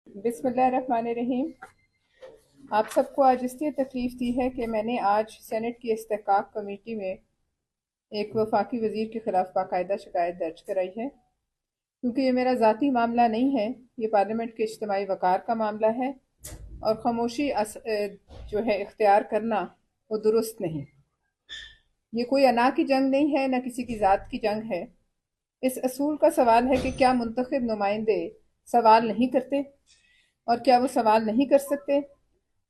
बिस्मिल्लाहिर्रहमानिर्रहीम। आप सबको आज इसलिए तकलीफ़ दी है कि मैंने आज सेनेट की इस्तेहकाक कमेटी में एक वफाकी वज़ीर के ख़िलाफ़ बाकायदा शिकायत दर्ज कराई है, क्योंकि ये मेरा ज़ाती मामला नहीं है, ये पार्लियामेंट के इज्तिमाई वक़ार का मामला है और ख़ामोशी जो है इख्तियार करना वो दुरुस्त नहीं। ये कोई अना की जंग नहीं है, न किसी की ज़ात की जंग है। इस असूल का सवाल है कि क्या मुंतखब नुमाइंदे सवाल नहीं करते और क्या वो सवाल नहीं कर सकते।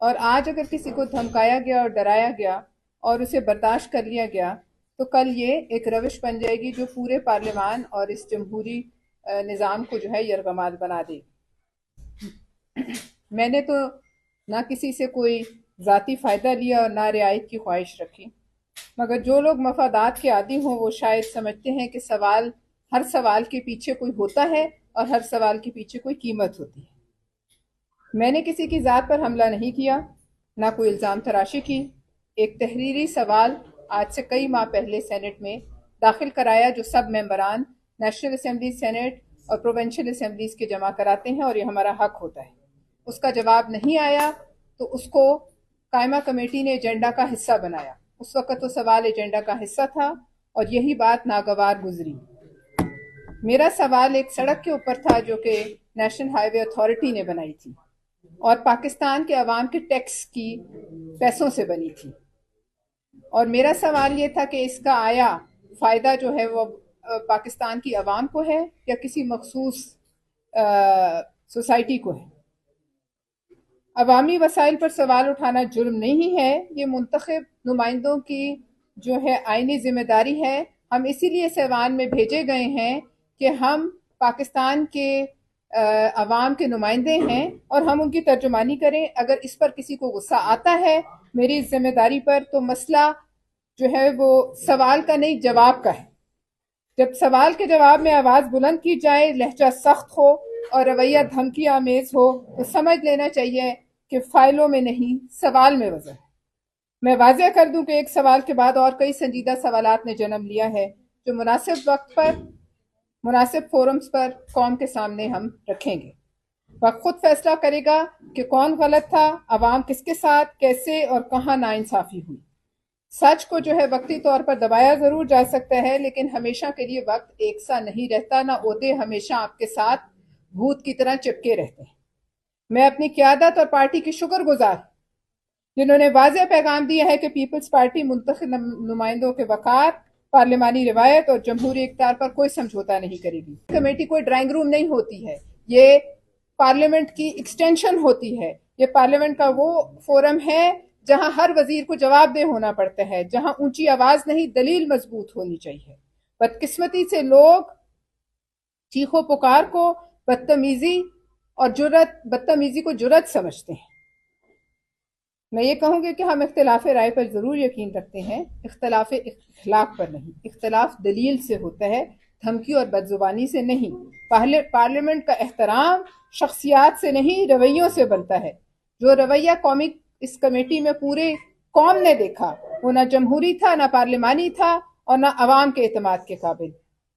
और आज अगर किसी को धमकाया गया और डराया गया और उसे बर्दाश्त कर लिया गया तो कल ये एक रविश बन जाएगी जो पूरे पार्लियामान और इस जमहूरी निज़ाम को जो है यरगमाल बना देगी। मैंने तो ना किसी से कोई ज़ाती फ़ायदा लिया और ना रियायत की ख्वाहिश रखी, मगर जो लोग मफादात के आदी हों वो शायद समझते हैं कि हर सवाल के पीछे कोई होता है और हर सवाल के पीछे कोई कीमत होती है। मैंने किसी की ज़ात पर हमला नहीं किया, ना कोई इल्ज़ाम तराशी की। एक तहरीरी सवाल आज से कई माह पहले सेनेट में दाखिल कराया जो सब मेंबरान नेशनल असम्बली, सेनेट और प्रोविंशियल असम्बलीज के जमा कराते हैं और ये हमारा हक होता है। उसका जवाब नहीं आया तो उसको कायमा कमेटी ने एजेंडा का हिस्सा बनाया। उस वक़्त तो सवाल एजेंडा का हिस्सा था और यही बात नागवार गुजरी। मेरा सवाल एक सड़क के ऊपर था जो कि नेशनल हाईवे अथॉरिटी ने बनाई थी और पाकिस्तान के अवाम के टैक्स की पैसों से बनी थी। और मेरा सवाल ये था कि इसका आया फ़ायदा जो है वो पाकिस्तान की अवाम को है या किसी मखसूस सोसाइटी को है। अवामी वसाइल पर सवाल उठाना जुर्म नहीं है, ये मुंतखब नुमाइंदों की जो है आईनी जिम्मेदारी है। हम इसीलिए इस ऐवान में भेजे गए हैं कि हम पाकिस्तान के अवाम के नुमाइंदे हैं और हम उनकी तर्जुमानी करें। अगर इस पर किसी को गुस्सा आता है मेरी जिम्मेदारी पर, तो मसला जो है वो सवाल का नहीं जवाब का है। जब सवाल के जवाब में आवाज़ बुलंद की जाए, लहजा सख्त हो और रवैया धमकी आमेज हो, तो समझ लेना चाहिए कि फाइलों में नहीं सवाल में वजह है। मैं वाज़ेह कर दूं कि एक सवाल के बाद और कई संजीदा सवालात ने जन्म लिया है जो मुनासिब वक्त पर मुनासिब फोरम्स पर कौम के सामने हम रखेंगे। वक्त खुद फैसला करेगा कि कौन गलत था, अवाम किसके साथ, कैसे और कहाँ नाइंसाफ़ी हुई। सच को जो है वक्ती तौर पर दबाया ज़रूर जा सकता है, लेकिन हमेशा के लिए वक्त एक सा नहीं रहता, ना ओहदे हमेशा आपके साथ भूत की तरह चिपके रहते हैं। मैं अपनी क़यादत और पार्टी की शुक्रगुजार जिन्होंने वाज़ेह पैगाम दिया है कि पीपल्स पार्टी मुंतखब नुमाइंदों के वक़ार, पार्लिमानी रिवायत और जमहूरी इक़्तिदार पर कोई समझौता नहीं करेगी। कमेटी कोई ड्राइंग रूम नहीं होती है, ये पार्लियामेंट की एक्सटेंशन होती है। ये पार्लियामेंट का वो फोरम है जहां हर वजीर को जवाबदेह होना पड़ता है, जहां ऊंची आवाज नहीं दलील मजबूत होनी चाहिए। बदकिस्मती से लोग चीखो पुकार को बदतमीजी को जुर्रत समझते हैं। मैं ये कहूँगी कि हम इख्तिलाफ राय पर ज़रूर यकीन रखते हैं, इख्तिलाफ इखलाक पर नहीं। इख्तिलाफ दलील से होता है, धमकी और बदजुबानी से नहीं। पार्लियामेंट का एहतराम शख्सियात से नहीं रवैयों से बनता है। जो रवैया कौमी इस कमेटी में पूरे कौम ने देखा वो ना जमहूरी था, ना पार्लिमानी था और ना अवाम के एतमाद के काबिल।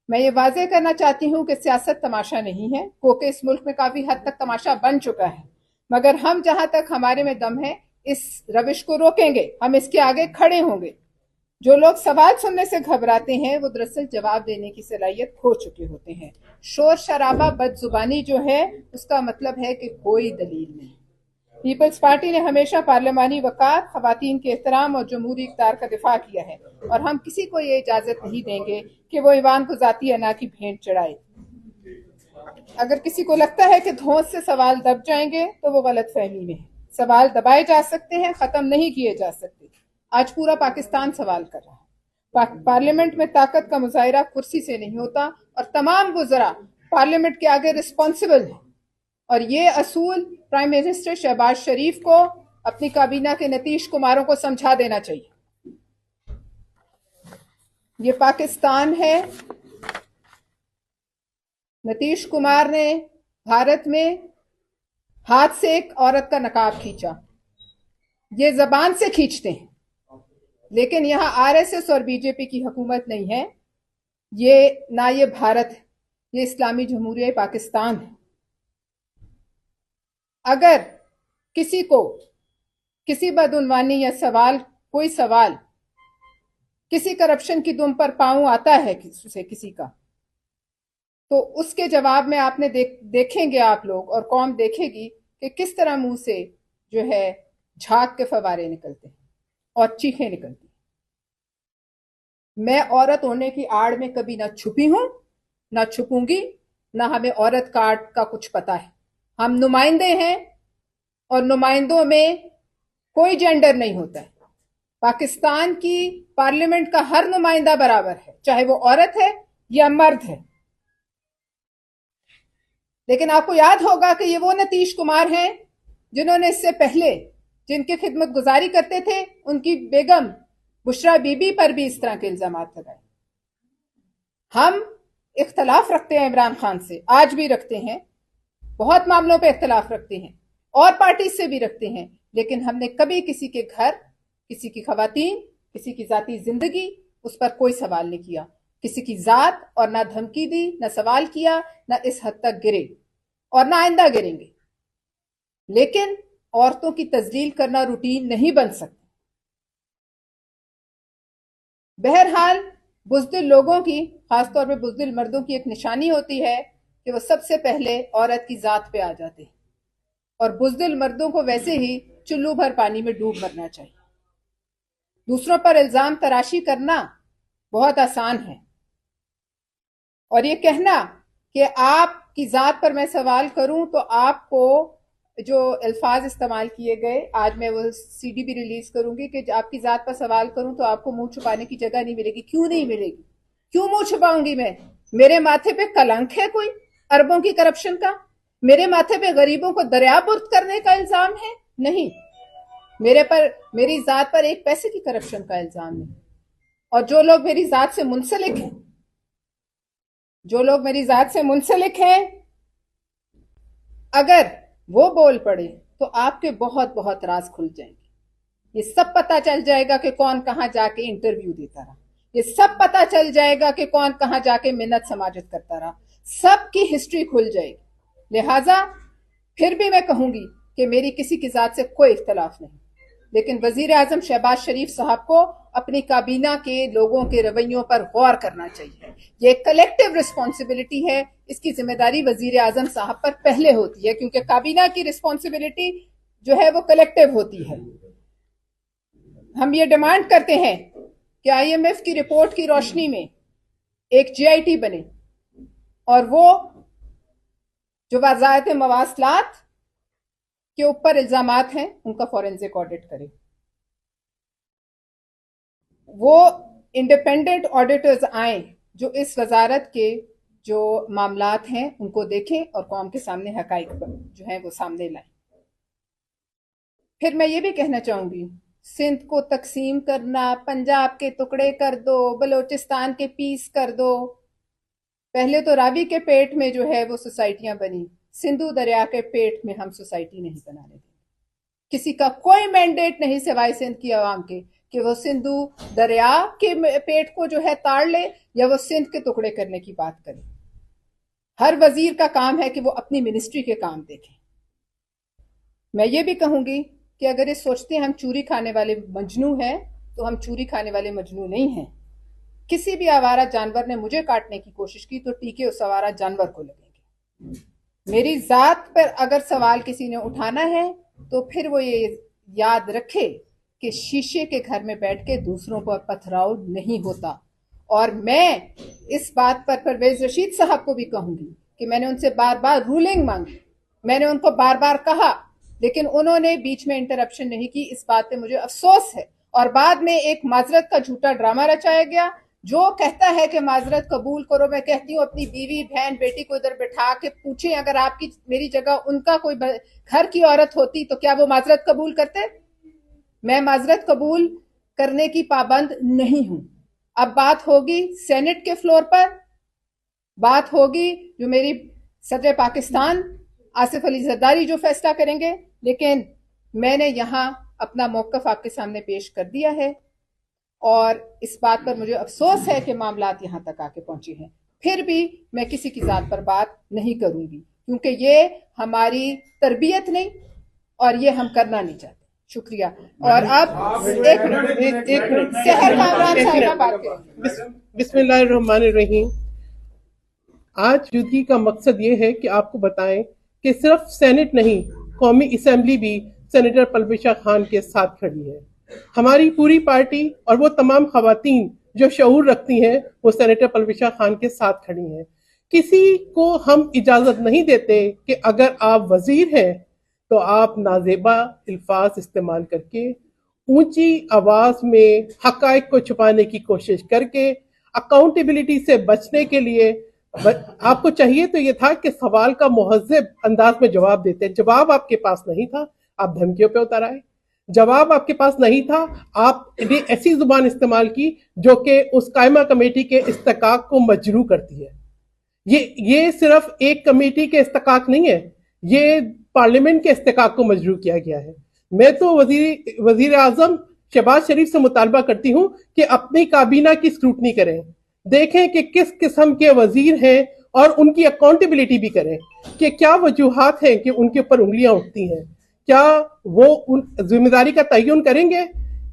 मैं ये वाज़ेह करना चाहती हूँ कि सियासत तमाशा नहीं है, क्योंकि इस मुल्क में काफ़ी हद तक तमाशा बन चुका है, मगर हम जहाँ तक हमारे में दम है इस रविश को रोकेंगे, हम इसके आगे खड़े होंगे। जो लोग सवाल सुनने से घबराते हैं वो दरअसल जवाब देने की सलाहियत खो चुके होते हैं। शोर शराबा बदजुबानी जो है उसका मतलब है कि कोई दलील नहीं। पीपल्स पार्टी ने हमेशा पार्लियामानी वक़ार, ख़वातीन के एहतराम और जमहूरी इक़्तिदार का दिफा किया है और हम किसी को ये इजाज़त नहीं देंगे कि वो ईवान को ज़ाती अना की भेंट चढ़ाए। अगर किसी को लगता है कि धौंस से सवाल दब जाएंगे तो वो गलत फहमी में है। सवाल दबाए जा सकते हैं, ख़त्म नहीं किए जा सकते। आज पूरा पाकिस्तान सवाल कर रहा है। पार्लियामेंट में ताकत का मुजाहिरा कुर्सी से नहीं होता और तमाम वज़रा पार्लियामेंट के आगे रिस्पॉन्सिबल है। और ये असूल प्राइम मिनिस्टर शहबाज शरीफ को, अपनी काबीना के नीतीश कुमारों को समझा देना चाहिए। ये पाकिस्तान है। नीतीश कुमार ने भारत में हाथ से एक औरत का नकाब खींचा, ये जबान से खींचते हैं, लेकिन यहाँ आरएसएस और बीजेपी की हुकूमत नहीं है। ये भारत है, ये इस्लामी जमहूरिया पाकिस्तान है। अगर किसी को किसी बदउनवानी या कोई सवाल किसी करप्शन की दुम पर पांव आता है किसी का, तो उसके जवाब में आपने देखेंगे आप लोग और कौम देखेगी कि किस तरह मुंह से जो है झाग के फवारे निकलते हैं और चीखें निकलती हैं। मैं औरत होने की आड़ में कभी ना छुपी हूं, ना छुपूंगी, ना हमें औरत कार्ड का कुछ पता है। हम नुमाइंदे हैं और नुमाइंदों में कोई जेंडर नहीं होता है। पाकिस्तान की पार्लियामेंट का हर नुमाइंदा बराबर है, चाहे वो औरत है या मर्द है। लेकिन आपको याद होगा कि ये वो नीतीश कुमार हैं जिन्होंने इससे पहले जिनकी खिदमत गुजारी करते थे, उनकी बेगम बुशरा बीबी पर भी इस तरह के इल्जाम लगाए। हम इख्तलाफ रखते हैं इमरान खान से, आज भी रखते हैं, बहुत मामलों पे इख्तलाफ रखते हैं और पार्टी से भी रखते हैं, लेकिन हमने कभी किसी के घर, किसी की खवातीन, किसी की जाती जिंदगी, उस पर कोई सवाल नहीं किया। किसी की जात और ना धमकी दी, ना सवाल किया, ना इस हद तक गिरे और ना आइंदा गिरेंगे। लेकिन औरतों की तजलील करना रूटीन नहीं बन सकता। बहरहाल बुज़दिल लोगों की, खासतौर पे बुज़दिल मर्दों की एक निशानी होती है कि वो सबसे पहले औरत की जात पे आ जाते हैं, और बुज़दिल मर्दों को वैसे ही चुल्लू भर पानी में डूब मरना चाहिए। दूसरों पर इल्जाम तराशी करना बहुत आसान है, और ये कहना कि आपकी जात पर मैं सवाल करूं तो आपको जो अल्फाज इस्तेमाल किए गए, आज मैं वो सीडी भी रिलीज करूंगी कि आपकी जात पर सवाल करूं तो आपको मुंह छुपाने की जगह नहीं मिलेगी। क्यों नहीं मिलेगी? क्यों मुंह छुपाऊंगी मैं? मेरे माथे पे कलंक है कोई अरबों की करप्शन का? मेरे माथे पे गरीबों को दरियाबुर्द करने का इल्जाम है? नहीं। मेरी जात पर एक पैसे की करप्शन का इल्जाम नहीं। और जो लोग मेरी जात से मुंसलिक हैं, अगर वो बोल पड़े तो आपके बहुत बहुत राज खुल जाएंगे। ये सब पता चल जाएगा कि कौन कहां जाके इंटरव्यू देता रहा, ये सब पता चल जाएगा कि कौन कहां जाके मिन्नत समाजत करता रहा, सबकी हिस्ट्री खुल जाएगी। लिहाजा फिर भी मैं कहूंगी कि मेरी किसी की जात से कोई इख्तलाफ नहीं, लेकिन वजीर आजम शहबाज शरीफ साहब को अपनी काबीना के लोगों के रवैयों पर गौर करना चाहिए। ये कलेक्टिव रिस्पॉन्सिबिलिटी है, इसकी जिम्मेदारी वजीर आजम साहब पर पहले होती है, क्योंकि काबीना की रिस्पॉन्सिबिलिटी जो है वो कलेक्टिव होती है। हम ये डिमांड करते हैं कि IMF की रिपोर्ट की रोशनी में एक GIT बने और वो जो वज़ारत मवासलात के ऊपर इल्जामात हैं उनका फॉरेंसिक ऑडिट करे। वो इंडिपेंडेंट ऑडिटर्स आए जो इस वजारत के जो मामलात हैं उनको देखें और कौम के सामने हकाइक जो है वो सामने लाएं। फिर मैं ये भी कहना चाहूंगी, सिंध को तकसीम करना, पंजाब के टुकड़े कर दो, बलोचिस्तान के पीस कर दो। पहले तो रावी के पेट में जो है वो सोसाइटियां बनी, सिंधु दरिया के पेट में हम सोसाइटी नहीं बनाने देंगे। किसी का कोई मैंडेट नहीं सिवाय सिंध की आवाम के कि वो सिंधु दरिया के पेट को जो है ताड़ ले या वो सिंध के टुकड़े करने की बात करे। हर वजीर का काम है कि वो अपनी मिनिस्ट्री के काम देखें। मैं ये भी कहूंगी कि अगर ये सोचते हैं हम चूरी खाने वाले मजनू हैं, तो हम चूरी खाने वाले मजनू नहीं हैं। किसी भी आवारा जानवर ने मुझे काटने की कोशिश की तो टीके उस आवारा जानवर को लगेंगे। मेरी जात पर अगर सवाल किसी ने उठाना है तो फिर वो ये याद रखे कि शीशे के घर में बैठ के दूसरों पर पथराव नहीं होता। और मैं इस बात पर परवेज रशीद साहब को भी कहूंगी कि मैंने उनसे बार बार रूलिंग मांगी, मैंने उनको बार बार कहा, लेकिन उन्होंने बीच में इंटरप्शन नहीं की। इस बात पे मुझे अफसोस है। और बाद में एक माजरत का झूठा ड्रामा रचाया गया जो कहता है कि माजरत कबूल करो। मैं कहती हूँ अपनी बीवी बहन बेटी को इधर बैठा के पूछें, अगर आपकी मेरी जगह उनका कोई घर की औरत होती तो क्या वो माजरत कबूल करते? मैं माजरत कबूल करने की पाबंद नहीं हूं। अब बात होगी सेनेट के फ्लोर पर, बात होगी जो मेरी सदर पाकिस्तान आसिफ अली जरदारी जो फैसला करेंगे, लेकिन मैंने यहां अपना मौकफ आपके सामने पेश कर दिया है और इस बात पर मुझे अफसोस है कि मामलात यहां तक आके पहुंचे हैं। फिर भी मैं किसी की जात पर बात नहीं करूंगी, کیونکہ یہ ہماری تربیت نہیں اور یہ ہم کرنا نہیں چاہتے. شکریہ. اور اب ایک منٹ سحر کامران صاحبہ بات کریں. بسم اللہ الرحمن الرحیم. آج موجودگی کا مقصد یہ ہے کہ آپ کو بتائیں کہ صرف سینٹ نہیں، قومی اسمبلی بھی سینیٹر پرویشا خان کے ساتھ کھڑی ہے. ہماری پوری پارٹی اور وہ تمام خواتین جو شعور رکھتی ہیں وہ سینیٹر پرویشا خان کے ساتھ کھڑی ہیں. کسی کو ہم اجازت نہیں دیتے کہ اگر آپ وزیر ہیں تو آپ نازیبا الفاظ استعمال کر کے، اونچی آواز میں حقائق کو چھپانے کی کوشش کر کے، اکاؤنٹیبلٹی سے بچنے کے لیے آپ کو چاہیے تو یہ تھا کہ سوال کا مہذب انداز میں جواب دیتے. جواب آپ کے پاس نہیں تھا، آپ دھمکیوں پہ اتر آئے. جواب آپ کے پاس نہیں تھا، آپ نے ایسی زبان استعمال کی جو کہ اس قائمہ کمیٹی کے استحقاق کو مجروح کرتی ہے. یہ صرف ایک کمیٹی کے استحقاق نہیں ہے، یہ پارلیمنٹ کے استحقاق کو مجروح کیا گیا ہے. میں تو وزیر اعظم شہباز شریف سے مطالبہ کرتی ہوں کہ اپنی کابینہ کی اسکروٹنی کریں، دیکھیں کہ کس قسم کے وزیر ہیں اور ان کی اکاؤنٹیبلٹی بھی کریں کہ کیا وجوہات ہیں کہ ان کے اوپر انگلیاں اٹھتی ہیں. کیا وہ ذمہ داری کا تعین کریں گے؟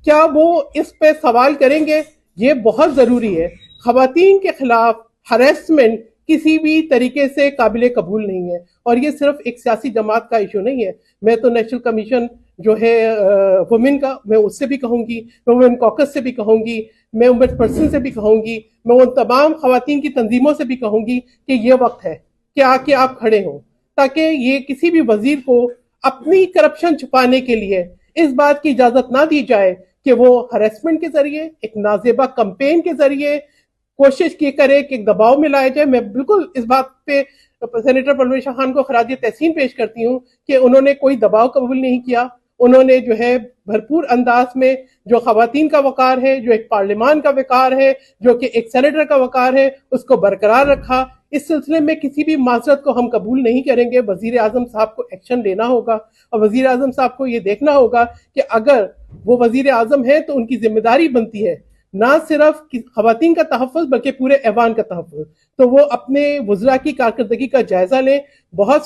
کیا وہ اس پہ سوال کریں گے؟ یہ بہت ضروری ہے. خواتین کے خلاف ہریسمنٹ کسی بھی طریقے سے قابل قبول نہیں ہے، اور یہ صرف ایک سیاسی جماعت کا ایشو نہیں ہے. میں تو نیشنل کمیشن جو ہے وومن کا، میں اس سے بھی کہوں گی، میں وومن کوکس سے بھی کہوں گی، میں وومن پرسن سے بھی کہوں گی، میں ان تمام خواتین کی تنظیموں سے بھی کہوں گی کہ یہ وقت ہے کہ آ کے آپ کھڑے ہوں، تاکہ یہ کسی بھی وزیر کو اپنی کرپشن چھپانے کے لیے اس بات کی اجازت نہ دی جائے کہ وہ ہریسمنٹ کے ذریعے، ایک نازیبا کمپین کے ذریعے کوشش کی کرے کہ دباؤ میں لایا جائے. میں بالکل اس بات پہ سینیٹر پرویشا خان کو خراج تحسین پیش کرتی ہوں کہ انہوں نے کوئی دباؤ قبول نہیں کیا. انہوں نے جو ہے بھرپور انداز میں جو خواتین کا وقار ہے، جو ایک پارلیمان کا وقار ہے، جو کہ ایک سینیٹر کا وقار ہے، اس کو برقرار رکھا. اس سلسلے میں کسی بھی معذرت کو ہم قبول نہیں کریں گے. وزیر اعظم صاحب کو ایکشن لینا ہوگا، اور وزیر اعظم صاحب کو یہ دیکھنا ہوگا کہ اگر وہ وزیر اعظم ہیں تو ان کی ذمہ داری بنتی ہے نہ صرف خواتین کا تحفظ بلکہ پورے ایوان کا تحفظ. تو وہ اپنے وزراء کی کارکردگی کا جائزہ لیں. بہت